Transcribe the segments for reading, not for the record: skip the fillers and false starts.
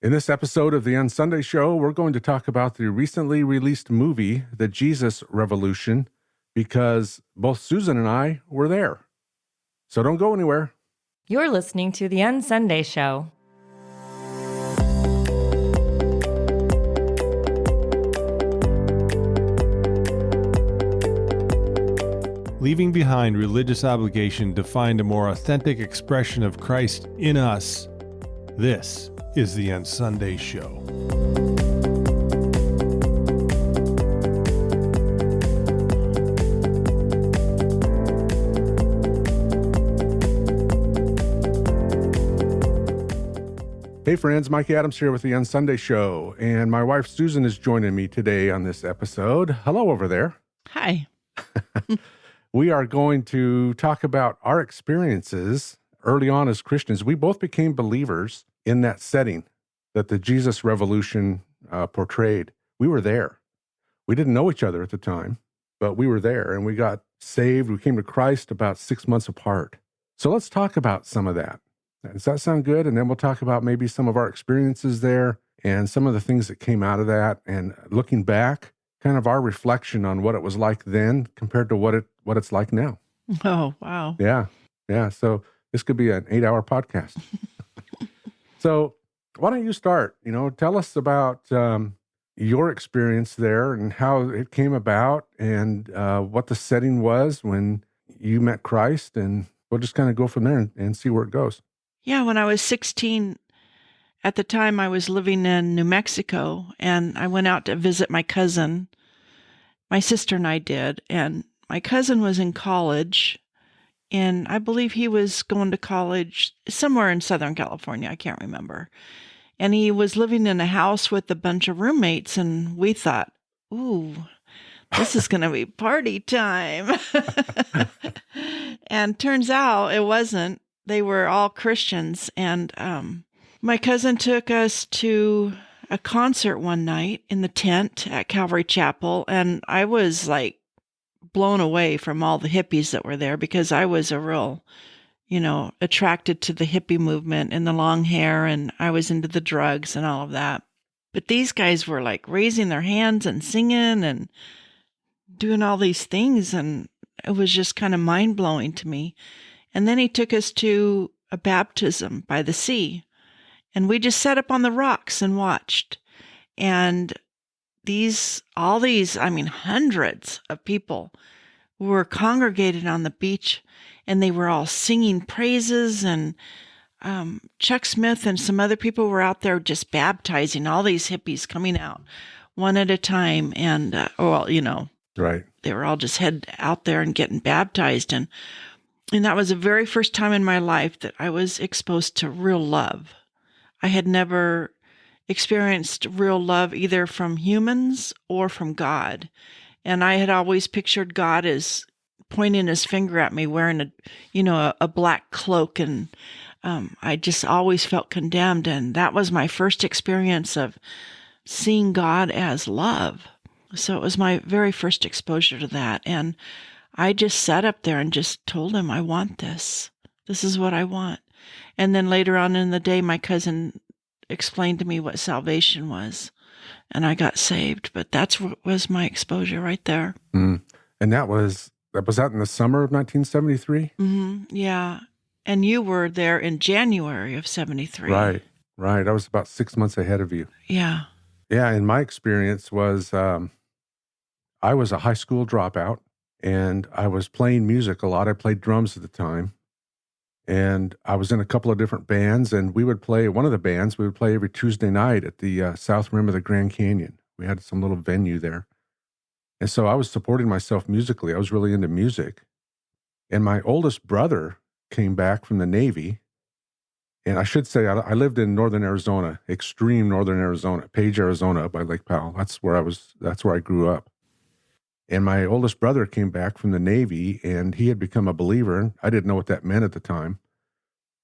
In this episode of the UnSunday show, we're going to talk about the recently released movie, The Jesus Revolution, because both Susan and I were there. So don't go anywhere. You're listening to the UnSunday show. Leaving behind religious obligation to find a more authentic expression of Christ in us. This is the UnSunday show. Hey friends, Mike Adams here with the UnSunday show, and my wife Susan is joining me today on this episode. Hello over there. Hi. We are going to talk about our experiences early on as Christians. We both became believers in that setting that the Jesus Revolution portrayed. We were there. We didn't know each other at the time, but we were there, and we got saved. We came to Christ about 6 months apart. So let's talk about some of that. Does that sound good? And then we'll talk about maybe some of our experiences there and some of the things that came out of that. And looking back, kind of our reflection on what it was like then compared to what it's like now. Oh, wow. Yeah. So this could be an 8-hour podcast. So why don't you start? Tell us about your experience there and how it came about and what the setting was when you met Christ. And we'll just kind of go from there and see where it goes. Yeah, when I was 16, at the time I was living in New Mexico, and I went out to visit my cousin. My sister and I did, and my cousin was in college, and I believe he was going to college somewhere in Southern California. I can't remember. And he was living in a house with a bunch of roommates, and we thought, ooh, this is going to be party time. And turns out it wasn't. They were all Christians, and my cousin took us to a concert one night in the tent at Calvary Chapel, and I was like blown away from all the hippies that were there because I was a real, attracted to the hippie movement and the long hair, and I was into the drugs and all of that. But these guys were like raising their hands and singing and doing all these things, and it was just kind of mind-blowing to me. And then he took us to a baptism by the sea, and we just sat up on the rocks and watched. And hundreds of people were congregated on the beach, and they were all singing praises, and Chuck Smith and some other people were out there just baptizing all these hippies coming out one at a time. And, Right. They were all just head out there and getting baptized. And that was the very first time in my life that I was exposed to real love. I had never experienced real love either from humans or from God. And I had always pictured God as pointing his finger at me, wearing a black cloak. And I just always felt condemned. And that was my first experience of seeing God as love. So it was my very first exposure to that. And I just sat up there and just told him, I want this. This is what I want. And then later on in the day, my cousin explained to me what salvation was, and I got saved. But that's what was my exposure right there. Mm. And that was that in the summer of 1973? Mm-hmm. Yeah. And you were there in January of 73. Right. I was about 6 months ahead of you. Yeah. Yeah, and my experience was I was a high school dropout. And I was playing music a lot. I played drums at the time. And I was in a couple of different bands. And we would play every Tuesday night at the south rim of the Grand Canyon. We had some little venue there. And so I was supporting myself musically. I was really into music. And my oldest brother came back from the Navy. And I should say, I lived in northern Arizona, extreme northern Arizona, Page, Arizona by Lake Powell. That's where I grew up. And my oldest brother came back from the Navy, and he had become a believer. I didn't know what that meant at the time.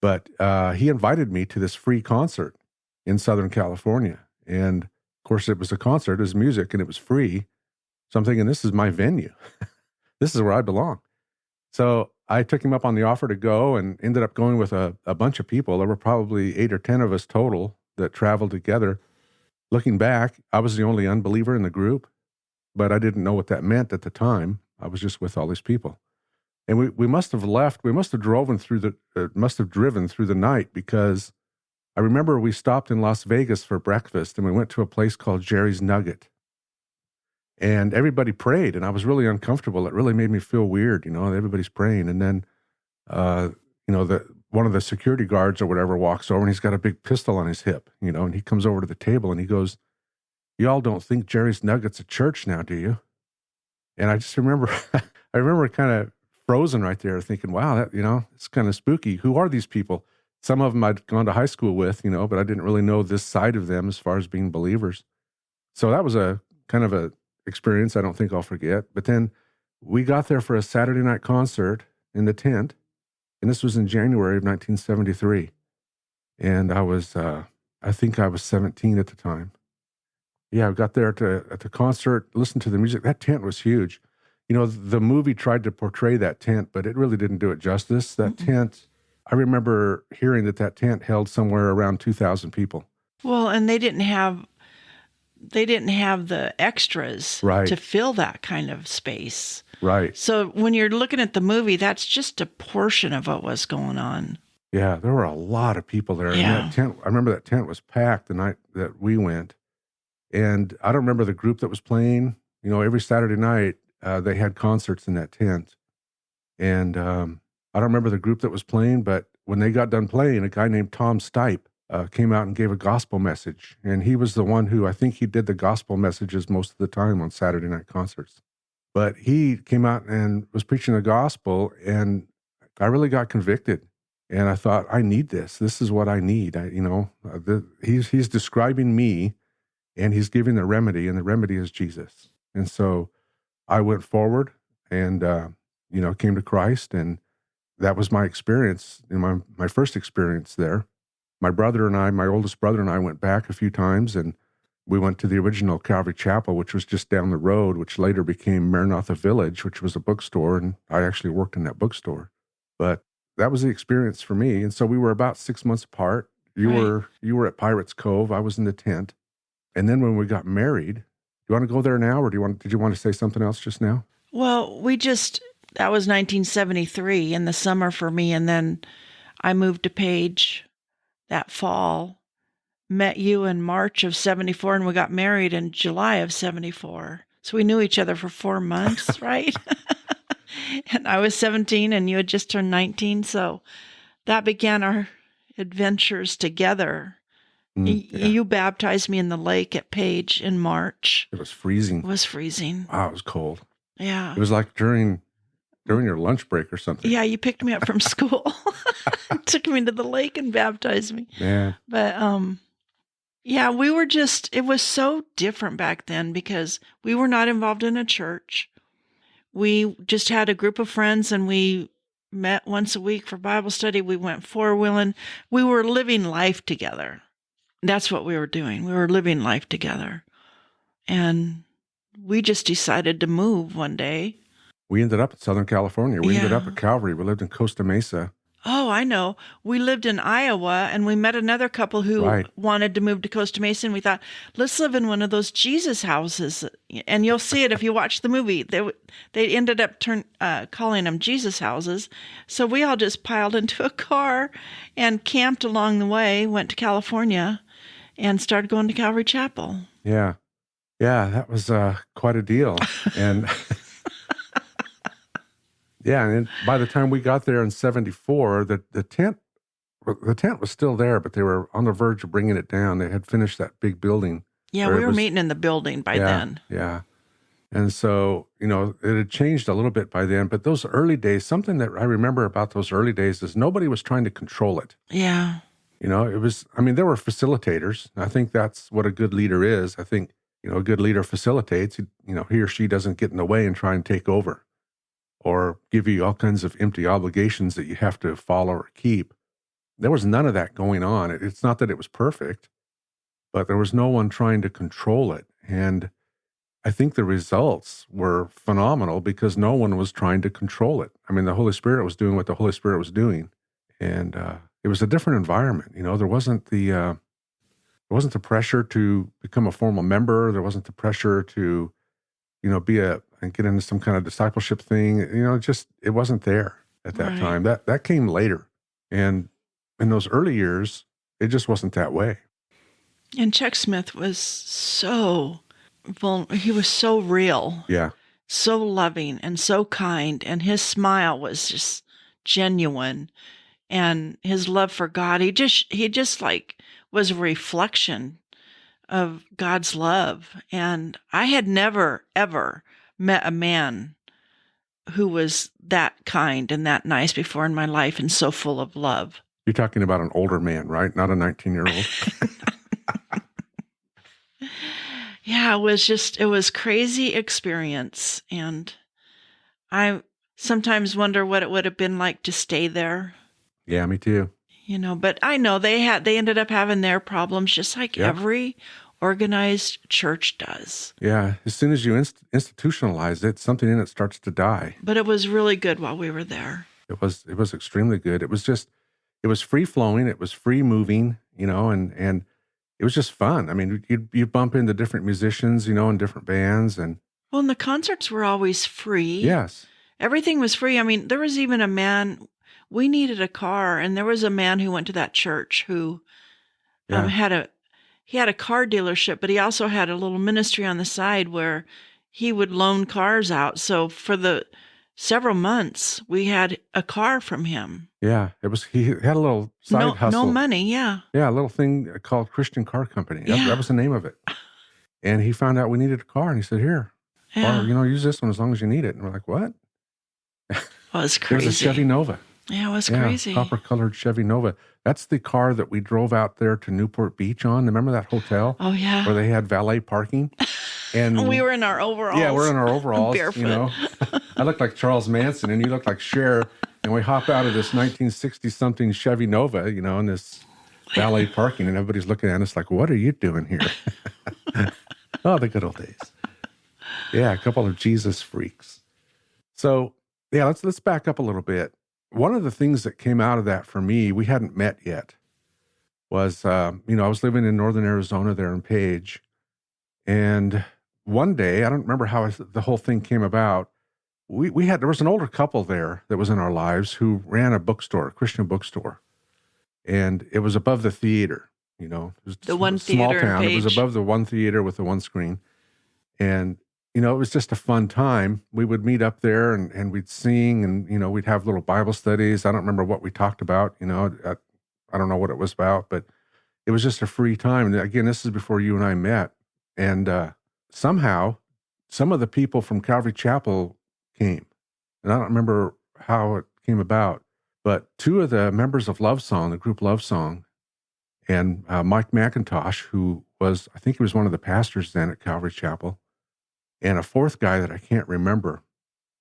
But he invited me to this free concert in Southern California. And, of course, it was a concert, it was music, and it was free. So I'm thinking, this is my venue. This is where I belong. So I took him up on the offer to go and ended up going with a bunch of people. There were probably 8 or 10 of us total that traveled together. Looking back, I was the only unbeliever in the group, but I didn't know what that meant at the time. I was just with all these people. And we must have left, we must have driven through the night, because I remember we stopped in Las Vegas for breakfast and we went to a place called Jerry's Nugget. And everybody prayed, and I was really uncomfortable. It really made me feel weird, everybody's praying. And then, one of the security guards or whatever walks over, and he's got a big pistol on his hip, and he comes over to the table and he goes, "Y'all don't think Jerry's Nugget's a church now, do you?" And I just remember, I remember kind of frozen right there thinking, wow, that, it's kind of spooky. Who are these people? Some of them I'd gone to high school with, but I didn't really know this side of them as far as being believers. So that was a kind of a experience I don't think I'll forget. But then we got there for a Saturday night concert in the tent, and this was in January of 1973. And I think I was 17 at the time. Yeah, I got there at the concert, listened to the music. That tent was huge. The movie tried to portray that tent, but it really didn't do it justice. That tent, I remember hearing that tent held somewhere around 2,000 people. Well, and they didn't have the extras to fill that kind of space. Right. So when you're looking at the movie, that's just a portion of what was going on. Yeah, there were a lot of people there. Yeah. And that tent, I remember that tent was packed the night that we went. And I don't remember the group that was playing. Every Saturday night, they had concerts in that tent. And I don't remember the group that was playing, but when they got done playing, a guy named Tom Stipe came out and gave a gospel message. And he was the one who, I think he did the gospel messages most of the time on Saturday night concerts. But he came out and was preaching the gospel, and I really got convicted. And I thought, I need this. This is what I need. He's describing me, and he's giving the remedy, and the remedy is Jesus. And so I went forward and, came to Christ, and that was my experience, my first experience there. My oldest brother and I went back a few times, and we went to the original Calvary Chapel, which was just down the road, which later became Maranatha Village, which was a bookstore, and I actually worked in that bookstore. But that was the experience for me. And so we were about 6 months apart. You were at Pirates Cove. I was in the tent. And then when we got married, do you want to go there now, or did you want to say something else just now? Well, that was 1973 in the summer for me. And then I moved to Page that fall, met you in March of 74, and we got married in July of 74. So we knew each other for 4 months, right? And I was 17 and you had just turned 19. So that began our adventures together. You baptized me in the lake at Page in March. It was freezing. Wow, it was cold. Yeah. It was like during your lunch break or something. Yeah, you picked me up from school, took me to the lake and baptized me. Yeah. But yeah, it was so different back then because we were not involved in a church. We just had a group of friends and we met once a week for Bible study. We went four-wheeling. We were living life together. That's what we were doing. We were living life together. And we just decided to move one day. We ended up in Southern California. We ended up at Calvary. We lived in Costa Mesa. Oh, I know. We lived in Iowa, and we met another couple who wanted to move to Costa Mesa, and we thought, let's live in one of those Jesus houses. And you'll see it if you watch the movie. They ended up calling them Jesus houses. So we all just piled into a car and camped along the way, went to California, and started going to Calvary Chapel. Yeah. Yeah, that was quite a deal. And... yeah, and by the time we got there in 74, the tent was still there, but they were on the verge of bringing it down. They had finished that big building. Yeah, we were meeting in the building by then. Yeah. And so, it had changed a little bit by then. But those early days, something that I remember about those early days is nobody was trying to control it. Yeah. It was, there were facilitators. I think that's what a good leader is. I think, a good leader facilitates. He or she doesn't get in the way and try and take over, or give you all kinds of empty obligations that you have to follow or keep. There was none of that going on. It's not that it was perfect, but there was no one trying to control it. And I think the results were phenomenal because no one was trying to control it. The Holy Spirit was doing what the Holy Spirit was doing. And it was a different environment. There wasn't the wasn't the pressure to become a formal member. There wasn't the pressure to, and get into some kind of discipleship thing. It wasn't there at that Right. time. That came later. And in those early years, it just wasn't that way. And Chuck Smith was he was so real, Yeah. so loving and so kind. And his smile was just genuine, and his love for God. He just like was a reflection of God's love. And I had never, ever met a man who was that kind and that nice before in my life and so full of love. You're talking about an older man, right? Not a 19-year-old. Yeah, it was crazy experience. And I sometimes wonder what it would have been like to stay there, Yeah, me too. but I know they ended up having their problems just like Yep. every organized church does. Yeah. As soon as you institutionalize it, something in it starts to die. But it was really good while we were there. It was extremely good. It was free flowing. It was free moving, and it was just fun. I mean, you bump into different musicians, in different bands, and Well, and the concerts were always free. yes. Everything was free. I mean, there was even a man, we needed a car, and there was a man who went to that church who Yeah. he had a car dealership, but he also had a little ministry on the side where he would loan cars out. So for the several months, we had a car from him. Yeah. He had a little side hustle. No money, yeah. Yeah, a little thing called Christian Car Company. Yeah. That was the name of it. And he found out we needed a car, and he said, "Here, Yeah. or, use this one as long as you need it." And we're like, "What?" It was It crazy. was a Chevy Nova. Yeah, it was crazy. Copper-colored Chevy Nova. That's the car that we drove out there to Newport Beach on. Remember that hotel Oh, yeah. where they had valet parking? And We were in our overalls. yeah, we're in our overalls. Barefoot. I look like Charles Manson, and you look like Cher. And we hop out of this 1960-something Chevy Nova, in this valet parking, and everybody's looking at us like, "What are you doing here?" Oh, the good old days. Yeah, a couple of Jesus freaks. So, yeah, let's back up a little bit. One of the things that came out of that for me, we hadn't met yet, was, I was living in northern Arizona there in Page. And one day, I don't remember how the whole thing came about. There was an older couple there that was in our lives who ran a bookstore, a Christian bookstore. And it was above the theater, it was The one a small theater in town. It was Page. above the one theater with the one screen. And, it was just a fun time. We would meet up there and we'd sing and, we'd have little Bible studies. I don't remember what we talked about, I don't know what it was about, but it was just a free time. And again, this is before you and I met. And somehow, some of the people from Calvary Chapel came. And I don't remember how it came about, but two of the members of Love Song, the group Love Song, and Mike McIntosh, I think he was one of the pastors then at Calvary Chapel, and a fourth guy that I can't remember.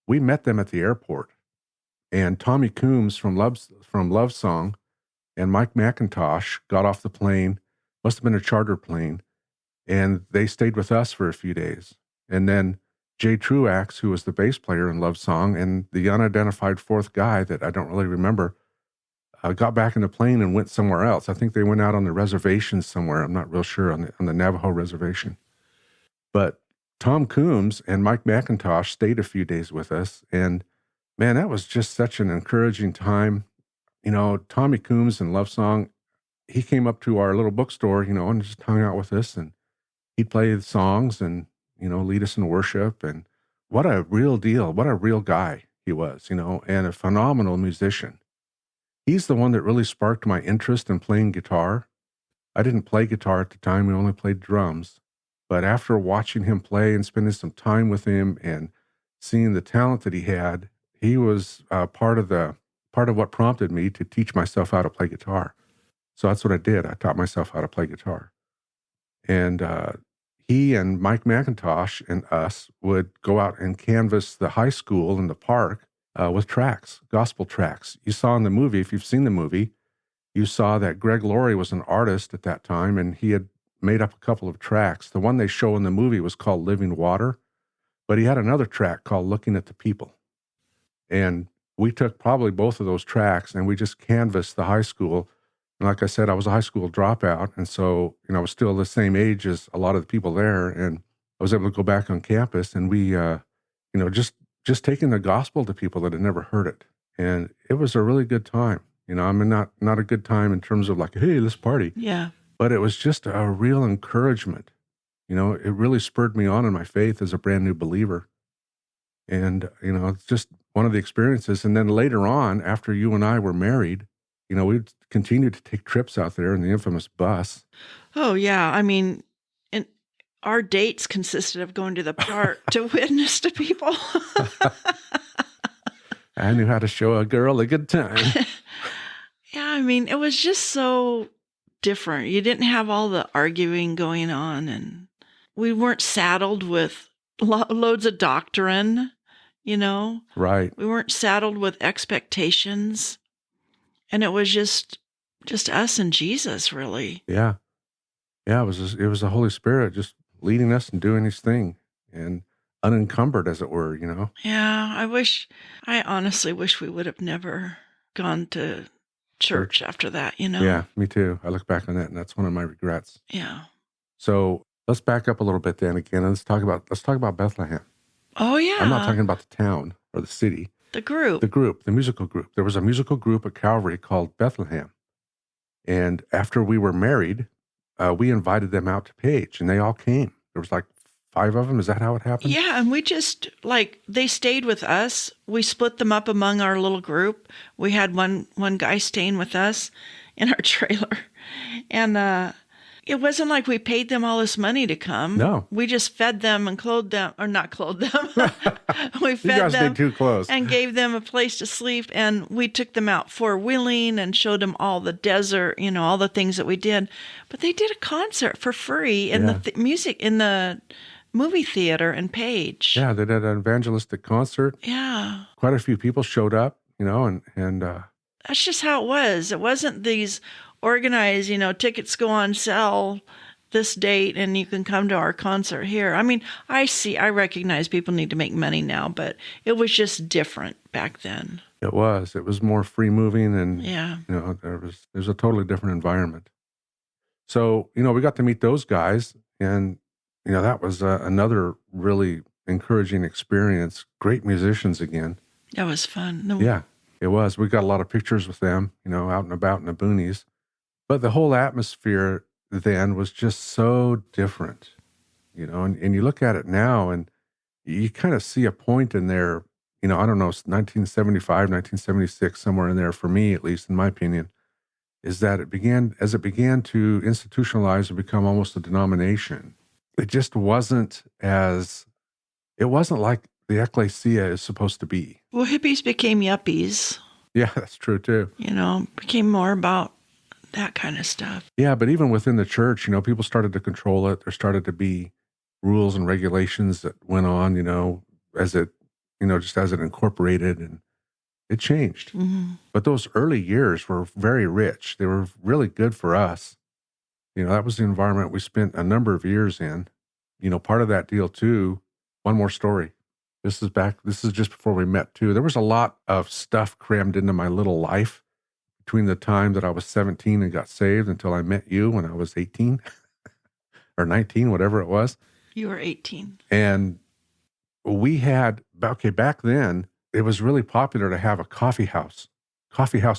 We met them at the airport, and Tommy Coombs from Love Song and Mike McIntosh got off the plane, must have been a charter plane, and they stayed with us for a few days. And then Jay Truax, who was the bass player in Love Song, and the unidentified fourth guy that I don't really remember, got back in the plane and went somewhere else. I think they went out on the reservation somewhere. I'm not real sure, on the Navajo reservation. But Tom Coombs and Mike McIntosh stayed a few days with us. And man, that was just such an encouraging time. Tommy Coombs and Love Song, he came up to our little bookstore, and just hung out with us. And he'd play the songs and, lead us in worship. And what a real deal. What a real guy he was, and a phenomenal musician. He's the one that really sparked my interest in playing guitar. I didn't play guitar at the time. We only played drums. But after watching him play and spending some time with him and seeing the talent that he had, he was part of what prompted me to teach myself how to play guitar. So that's what I did. I taught myself how to play guitar. And he and Mike McIntosh and us would go out and canvass the high school in the park with tracks, gospel tracks. You saw in the movie, if you've seen the movie, you saw that Greg Laurie was an artist at that time, and he had made up a couple of tracks. The one they show in the movie was called Living Water, but he had another track called Looking at the People. And we took probably both of those tracks and we just canvassed the high school And like I said, I was a high school dropout. And so, I was still the same age as a lot of the people there. And I was able to go back on campus and we, just taking the gospel to people that had never heard it. And it was a really good time. I mean, not a good time in terms of like, hey, let's party. Yeah. But it was just a real encouragement. It really spurred me on in my faith as a brand new believer. And, it's just one of the experiences. And then later on, after you and I were married, we'd continued to take trips out there in the infamous bus. Oh, yeah. I mean, and our dates consisted of going to the park to witness to people. I knew how to show a girl a good time. Yeah, I mean, it was just so different. You didn't have all the arguing going on, and we weren't saddled with loads of doctrine, Right. We weren't saddled with expectations. And it was just us and Jesus, really. Yeah. Yeah, it was the Holy Spirit just leading us and doing his thing and unencumbered, as it were, Yeah, I honestly wish we would have never gone to church after that, Yeah, me too. I look back on that and that's one of my regrets. Yeah. So let's back up a little bit then again and let's talk about Bethlehem. Oh, yeah. I'm not talking about the town or the city. The group. The musical group. There was a musical group at Calvary called Bethlehem. And after we were married, we invited them out to Page, and they all came. There was like 5 of them. Is that how it happened? Yeah, and we just, they stayed with us. We split them up among our little group. We had one guy staying with us in our trailer. And it wasn't like we paid them all this money to come. No. We just fed them and clothed them, or not clothed them. We fed you guys them did too close. and gave them a place to sleep. And we took them out four-wheeling and showed them all the desert, all the things that we did. But they did a concert for free in the music in the movie theater in Page. Yeah, they did an evangelistic concert. Yeah. Quite a few people showed up, and That's just how it was. It wasn't these organized, tickets go on sale this date and you can come to our concert here. I mean, I recognize people need to make money now, but it was just different back then. It was more free moving and, Yeah. there's a totally different environment. So, we got to meet those guys and, that was another really encouraging experience. Great musicians again. That was fun. Yeah, it was. We got a lot of pictures with them, out and about in the boonies. But the whole atmosphere then was just so different, and you look at it now and you kind of see a point in there, I don't know, 1975, 1976, somewhere in there for me, at least in my opinion, is that it began to institutionalize and become almost a denomination. It just wasn't like the ecclesia is supposed to be. Well, hippies became yuppies. Yeah, that's true too. Became more about that kind of stuff. Yeah, but even within the church, people started to control it. There started to be rules and regulations that went on, as it, just as it incorporated, and it changed. Mm-hmm. But those early years were very rich. They were really good for us. That was the environment we spent a number of years in. Part of that deal too, one more story. This is just before we met too. There was a lot of stuff crammed into my little life between the time that I was 17 and got saved until I met you when I was 18 or 19, whatever it was. You were 18. And we had, back then, it was really popular to have a coffee house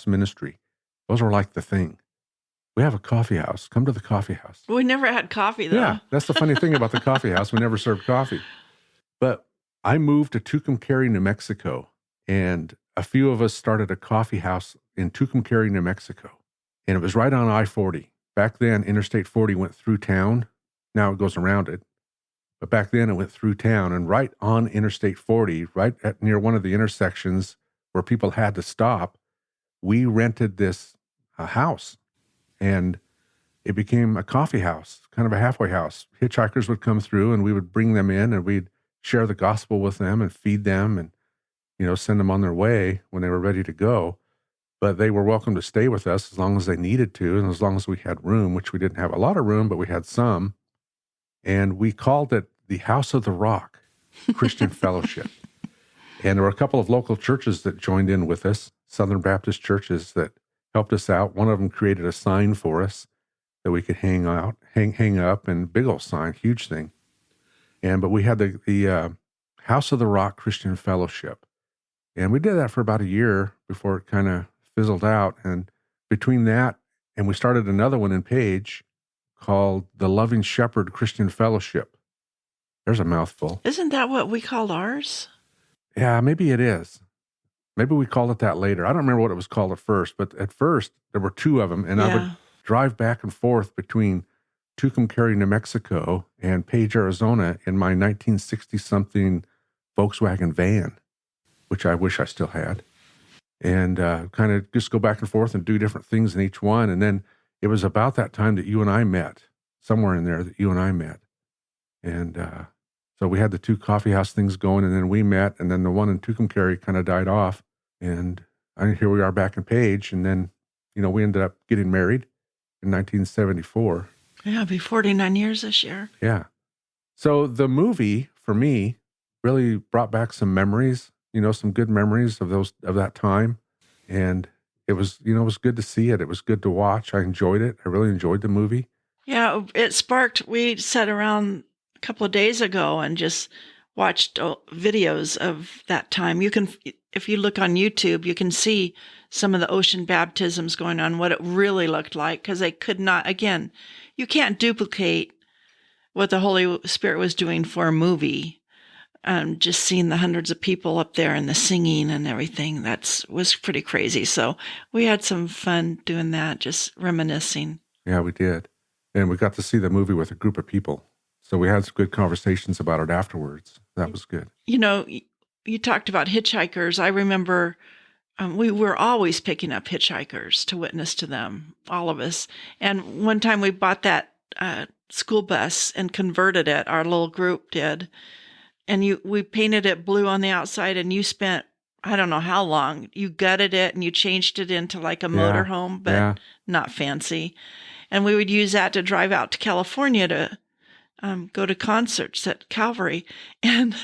ministry. Those were like the thing. We have a coffee house. Come to the coffee house. We never had coffee, though. Yeah, that's the funny thing about the coffee house. We never served coffee. But I moved to Tucumcari, New Mexico, and a few of us started a coffee house in Tucumcari, New Mexico. And it was right on I-40. Back then, Interstate 40 went through town. Now it goes around it. But back then, it went through town. And right on Interstate 40, near one of the intersections where people had to stop, we rented this house. And it became a coffee house, kind of a halfway house. Hitchhikers would come through and we would bring them in and we'd share the gospel with them and feed them and, send them on their way when they were ready to go. But they were welcome to stay with us as long as they needed to and as long as we had room, which we didn't have a lot of room, but we had some. And we called it the House of the Rock Christian Fellowship. And there were a couple of local churches that joined in with us, Southern Baptist churches that helped us out. One of them created a sign for us that we could hang up, and big old sign, huge thing. But we had the House of the Rock Christian Fellowship. And we did that for about a year before it kind of fizzled out. And between that, and we started another one in Page called the Loving Shepherd Christian Fellowship. There's a mouthful. Isn't that what we called ours? Yeah, maybe it is. Maybe we called it that later. I don't remember what it was called at first, but at first there were two of them, and I would drive back and forth between Tucumcari, New Mexico, and Page, Arizona in my 1960-something Volkswagen van, which I wish I still had, and kind of just go back and forth and do different things in each one. And then it was about that time that you and I met, somewhere in there that you and I met. And so we had the two coffee house things going, and then we met, and then the one in Tucumcari kind of died off. And here we are back in Page, and then, we ended up getting married in 1974. Yeah, it'll be 49 years this year. Yeah. So the movie, for me, really brought back some memories, some good memories of that time. And it was, it was good to see it. It was good to watch. I enjoyed it. I really enjoyed the movie. Yeah, we sat around a couple of days ago and just watched videos of that time. If you look on YouTube, you can see some of the ocean baptisms going on, what it really looked like, because they could not, again, you can't duplicate what the Holy Spirit was doing for a movie. Just seeing the hundreds of people up there and the singing and everything, was pretty crazy. So we had some fun doing that, just reminiscing. Yeah, we did. And we got to see the movie with a group of people. So we had some good conversations about it afterwards. That was good. You talked about hitchhikers. I remember we were always picking up hitchhikers to witness to them, all of us. And one time we bought that school bus and converted it. Our little group did. And we painted it blue on the outside, and you spent, I don't know how long, you gutted it and you changed it into like a motorhome, but not fancy. And we would use that to drive out to California to go to concerts at Calvary. And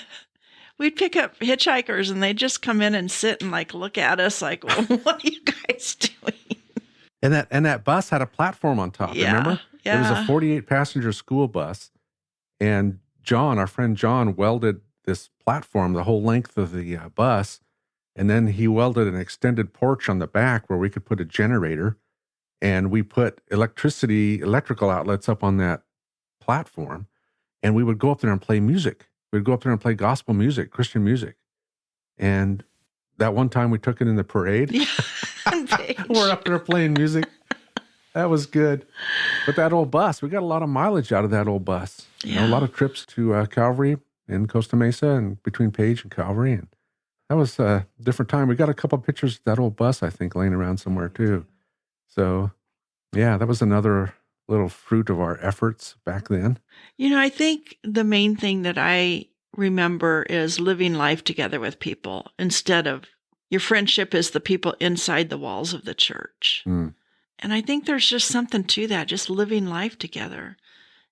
we'd pick up hitchhikers, and they'd just come in and sit and like look at us like, well, what are you guys doing? And that bus had a platform on top, remember? Yeah. It was a 48-passenger school bus, and our friend John, welded this platform the whole length of the bus, and then he welded an extended porch on the back where we could put a generator, and we put electrical outlets up on that platform, and we would go up there and play music. We'd go up there and play gospel music, Christian music. And that one time we took it in the parade. Yeah, we're up there playing music. That was good. But that old bus, we got a lot of mileage out of that old bus. Yeah. A lot of trips to Calvary and Costa Mesa and between Page and Calvary. And that was a different time. We got a couple of pictures of that old bus, I think, laying around somewhere too. So, yeah, that was another little fruit of our efforts back then. I think the main thing that I remember is living life together with people instead of your friendship is the people inside the walls of the church. Mm. And I think there's just something to that, just living life together.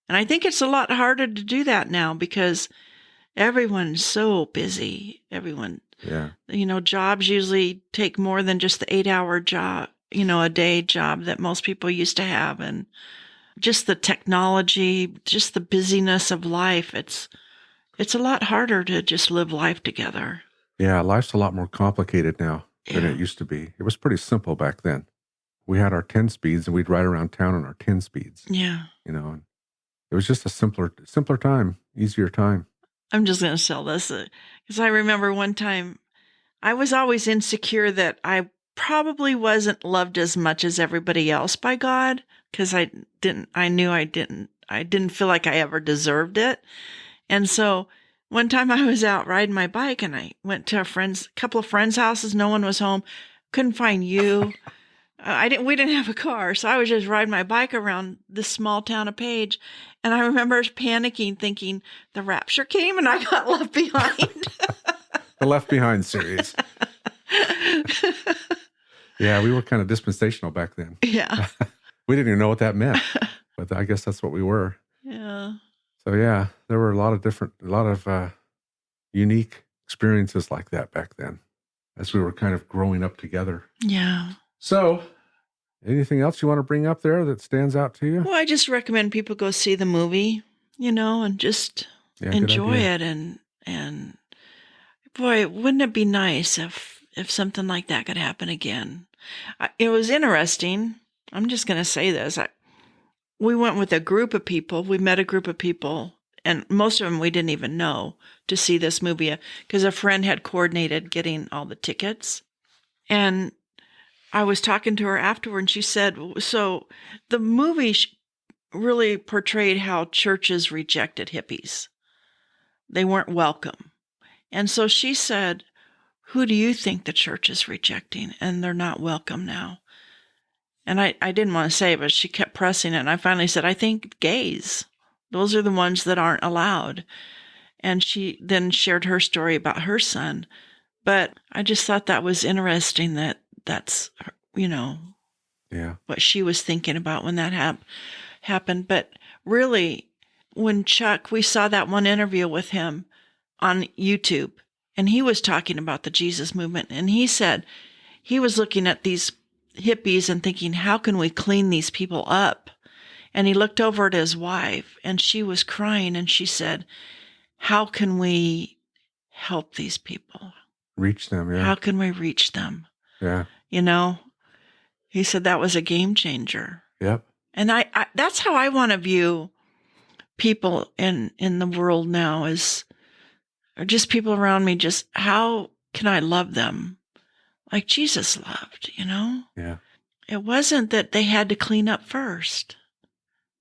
And I think it's a lot harder to do that now because everyone's so busy. Jobs usually take more than just the 8-hour job, a day job that most people used to have. And just the technology, just the busyness of life. It's a lot harder to just live life together. Yeah, life's a lot more complicated now than it used to be. It was pretty simple back then. We had our 10 speeds, and we'd ride around town on our 10 speeds. Yeah. And it was just a simpler time, easier time. I'm just going to sell this because I remember one time I was always insecure that I probably wasn't loved as much as everybody else by God because I didn't feel like I ever deserved it. And so one time I was out riding my bike, and I went to a couple of friends' houses. No one was home. Couldn't find you. We didn't have a car, so I was just riding my bike around this small town of Page. And I remember panicking, thinking the rapture came and I got left behind. The Left Behind series. Yeah, we were kind of dispensational back then. Yeah. We didn't even know what that meant, but I guess that's what we were. Yeah. So yeah, there were a lot of unique experiences like that back then as we were kind of growing up together. Yeah. So Anything else you want to bring up there that stands out to you? Well, I just recommend people go see the movie, and just Yeah, good enjoy idea. it. And boy, wouldn't it be nice if something like that could happen again? It was interesting. I'm just going to say this. We went with a group of people. We met a group of people, and most of them we didn't even know, to see this movie because a friend had coordinated getting all the tickets. And I was talking to her afterward, and she said, so the movie really portrayed how churches rejected hippies. They weren't welcome. And so she said, who do you think the church is rejecting and they're not welcome now? And I didn't want to say it, but she kept pressing it. And I finally said, I think gays. Those are the ones that aren't allowed. And she then shared her story about her son. But I just thought that was interesting that's, Yeah. what she was thinking about when that happened. But really, when Chuck, we saw that one interview with him on YouTube, and he was talking about the Jesus movement. And he said he was looking at these hippies and thinking, how can we clean these people up? And he looked over at his wife, and she was crying, and she said, how can we help these people? Reach them, yeah. How can we reach them? Yeah. He said that was a game changer. Yep. And I that's how I want to view people in the world now, or just people around me. Just how can I love them like Jesus loved, Yeah. It wasn't that they had to clean up first,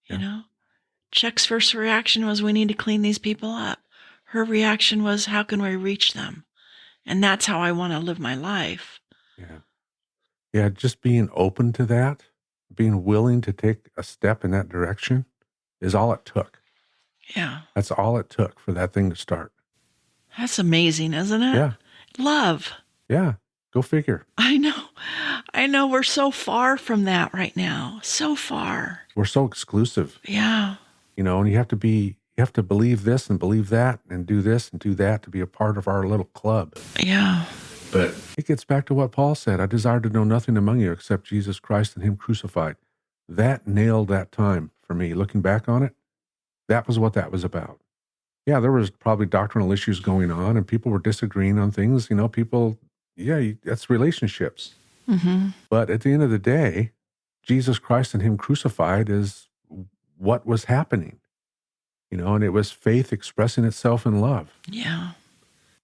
Yeah. Chuck's first reaction was, we need to clean these people up. Her reaction was, how can we reach them? And that's how I want to live my life. Yeah. Yeah, just being open to that, being willing to take a step in that direction is all it took. Yeah. That's all it took for that thing to start. That's amazing, isn't it? Yeah. Love. Yeah. Go figure. I know. We're so far from that right now. So far. We're so exclusive, Yeah. and you have to believe this and believe that and do this and do that to be a part of our little club. Yeah. But it gets back to what Paul said. I desire to know nothing among you except Jesus Christ and him crucified. That nailed that time for me. Looking back on it, that was what that was about. Yeah, there was probably doctrinal issues going on and people were disagreeing on things. That's relationships. Mm-hmm. But at the end of the day, Jesus Christ and him crucified is what was happening. And it was faith expressing itself in love. Yeah.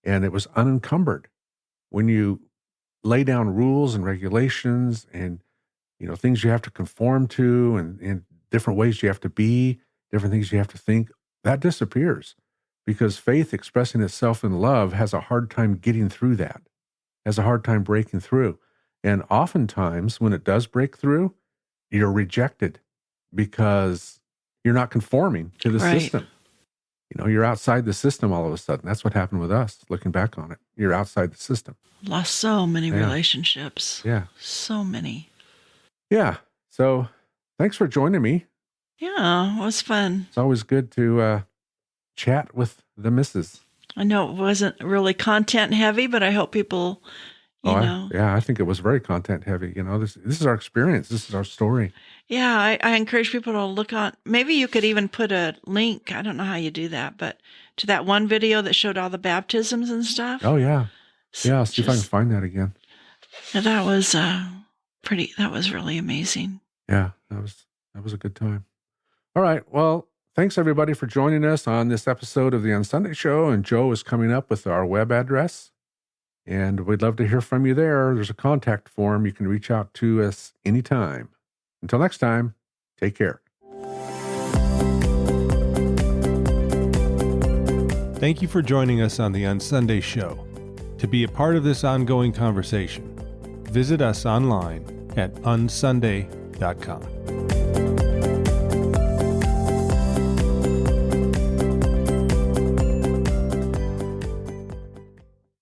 And it was unencumbered. When you lay down rules and regulations and, things you have to conform to and different ways you have to be, different things you have to think, that disappears because faith expressing itself in love has a hard time getting through that, has a hard time breaking through. And oftentimes when it does break through, you're rejected because you're not conforming to the system. You're outside the system all of a sudden. That's what happened with us, looking back on it. You're outside the system. Lost so many Yeah. relationships. Yeah. So many. Yeah. So thanks for joining me. Yeah, it was fun. It's always good to chat with the missus. I know it wasn't really content heavy, but I hope people, I think it was very content heavy. This is our experience. This is our story. Yeah, I encourage people to look on. Maybe you could even put a link. I don't know how you do that, but to that one video that showed all the baptisms and stuff. Oh, yeah. Yeah, I'll see if I can find that again. That was that was really amazing. Yeah, that was a good time. All right. Well, thanks everybody for joining us on this episode of the UnSunday Show. And Joe is coming up with our web address. And we'd love to hear from you there. There's a contact form. You can reach out to us anytime. Until next time, take care. Thank you for joining us on the UnSunday Show. To be a part of this ongoing conversation, visit us online at unsunday.com.